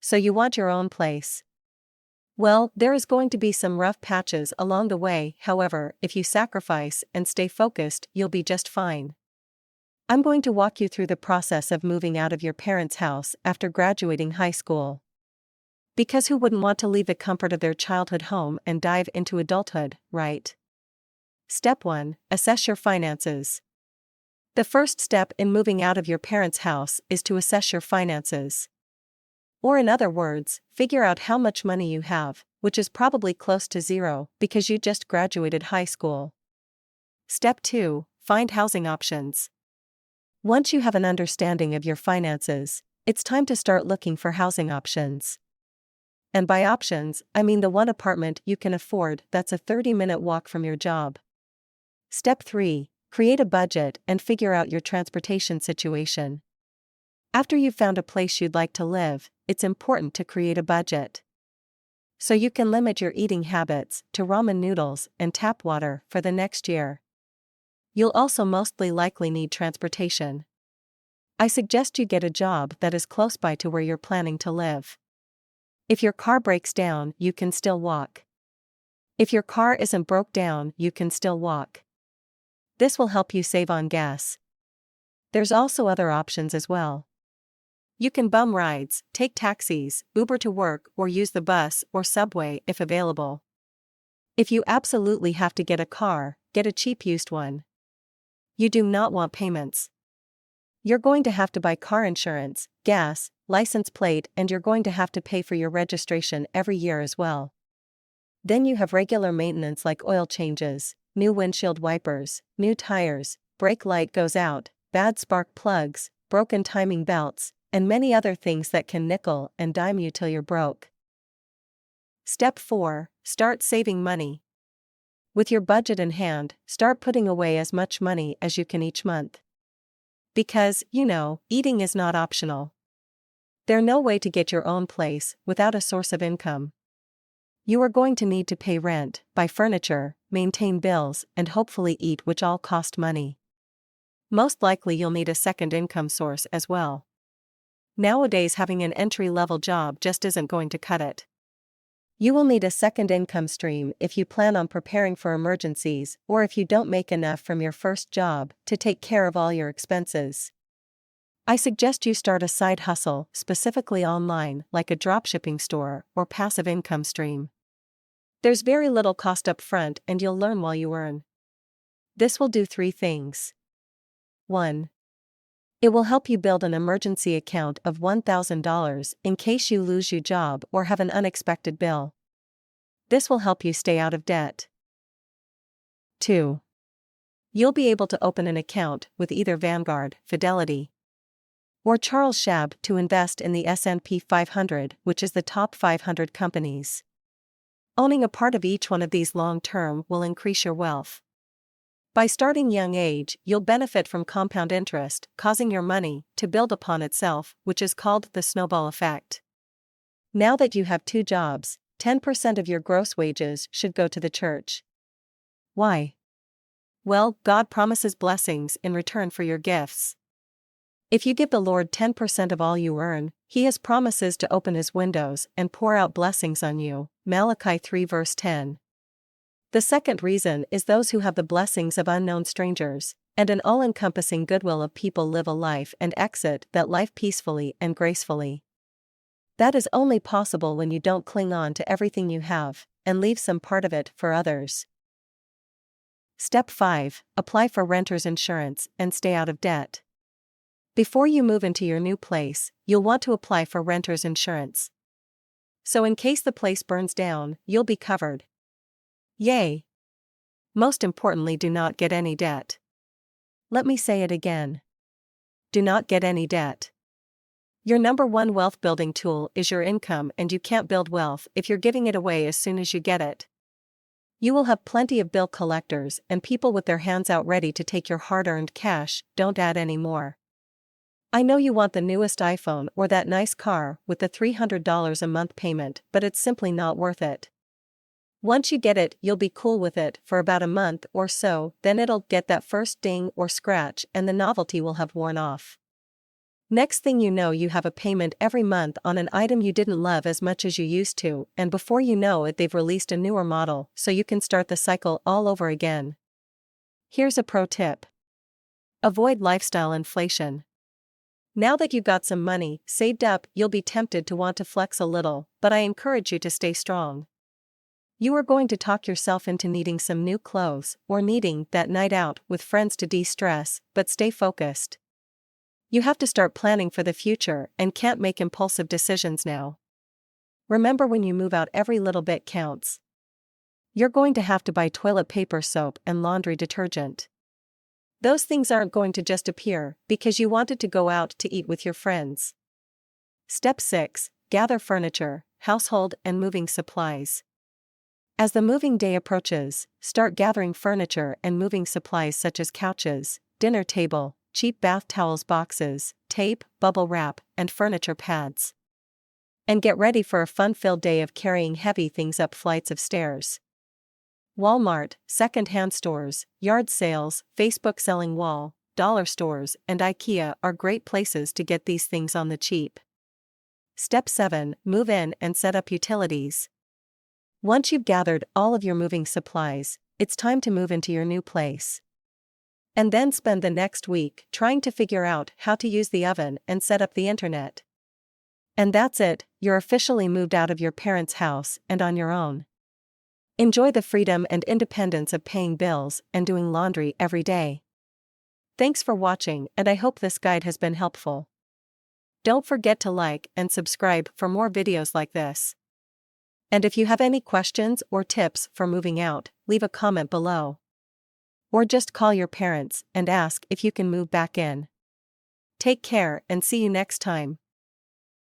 So you want your own place. Well, there is going to be some rough patches along the way, however, if you sacrifice and stay focused, you'll be just fine. I'm going to walk you through the process of moving out of your parents' house after graduating high school. Because who wouldn't want to leave the comfort of their childhood home and dive into adulthood, right? Step 1. Assess your finances. The first step in moving out of your parents' house is to assess your finances. Or in other words, figure out how much money you have, which is probably close to zero because you just graduated high school. Step 2. Find housing options. Once you have an understanding of your finances, it's time to start looking for housing options. And by options, I mean the one apartment you can afford that's a 30-minute walk from your job. Step 3. Create a budget and figure out your transportation situation. After you've found a place you'd like to live, it's important to create a budget. So you can limit your eating habits to ramen noodles and tap water for the next year. You'll also mostly likely need transportation. I suggest you get a job that is close by to where you're planning to live. If your car breaks down, you can still walk. If your car isn't broke down, you can still walk. This will help you save on gas. There's also other options as well. You can bum rides, take taxis, Uber to work, or use the bus or subway if available. If you absolutely have to get a car, get a cheap used one. You do not want payments. You're going to have to buy car insurance, gas, license plate, and you're going to have to pay for your registration every year as well. Then you have regular maintenance like oil changes, new windshield wipers, new tires, brake light goes out, bad spark plugs, broken timing belts, and many other things that can nickel and dime you till you're broke. Step 4. Start saving money. With your budget in hand, start putting away as much money as you can each month. Because, eating is not optional. There's no way to get your own place without a source of income. You are going to need to pay rent, buy furniture, maintain bills, and hopefully eat, which all cost money. Most likely you'll need a second income source as well. Nowadays having an entry-level job just isn't going to cut it. You will need a second income stream if you plan on preparing for emergencies or if you don't make enough from your first job to take care of all your expenses. I suggest you start a side hustle, specifically online, like a dropshipping store or passive income stream. There's very little cost up front and you'll learn while you earn. This will do 3 things. 1. It will help you build an emergency account of $1,000 in case you lose your job or have an unexpected bill. This will help you stay out of debt. 2. You'll be able to open an account with either Vanguard, Fidelity, or Charles Schwab to invest in the S&P 500, which is the top 500 companies. Owning a part of each one of these long-term will increase your wealth. By starting young age, you'll benefit from compound interest, causing your money to build upon itself, which is called the snowball effect. Now that you have 2 jobs, 10% of your gross wages should go to the church. Why? Well, God promises blessings in return for your gifts. If you give the Lord 10% of all you earn, He has promises to open His windows and pour out blessings on you. Malachi 3 verse 10. The second reason is those who have the blessings of unknown strangers, and an all-encompassing goodwill of people live a life and exit that life peacefully and gracefully. That is only possible when you don't cling on to everything you have, and leave some part of it for others. Step 5. Apply for renter's insurance and stay out of debt. Before you move into your new place, you'll want to apply for renter's insurance. So in case the place burns down, you'll be covered. Yay! Most importantly, do not get any debt. Let me say it again. Do not get any debt. Your number one wealth building tool is your income, and you can't build wealth if you're giving it away as soon as you get it. You will have plenty of bill collectors and people with their hands out ready to take your hard-earned cash. Don't add any more. I know you want the newest iPhone or that nice car with the $300 a month payment, but it's simply not worth it. Once you get it, you'll be cool with it for about a month or so, then it'll get that first ding or scratch and the novelty will have worn off. Next thing you know, you have a payment every month on an item you didn't love as much as you used to, and before you know it, they've released a newer model, so you can start the cycle all over again. Here's a pro tip. Avoid lifestyle inflation. Now that you've got some money saved up, you'll be tempted to want to flex a little, but I encourage you to stay strong. You are going to talk yourself into needing some new clothes or needing that night out with friends to de-stress, but stay focused. You have to start planning for the future and can't make impulsive decisions now. Remember, when you move out, every little bit counts. You're going to have to buy toilet paper, soap, and laundry detergent. Those things aren't going to just appear because you wanted to go out to eat with your friends. Step 6. Gather furniture, household, and moving supplies. As the moving day approaches, start gathering furniture and moving supplies such as couches, dinner table, cheap bath towels, boxes, tape, bubble wrap, and furniture pads. And get ready for a fun-filled day of carrying heavy things up flights of stairs. Walmart, second-hand stores, yard sales, Facebook selling wall, dollar stores, and IKEA are great places to get these things on the cheap. Step 7. Move in and set up utilities. Once you've gathered all of your moving supplies, it's time to move into your new place. And then spend the next week trying to figure out how to use the oven and set up the internet. And that's it, you're officially moved out of your parents' house and on your own. Enjoy the freedom and independence of paying bills and doing laundry every day. Thanks for watching, and I hope this guide has been helpful. Don't forget to like and subscribe for more videos like this. And if you have any questions or tips for moving out, leave a comment below. Or just call your parents and ask if you can move back in. Take care and see you next time.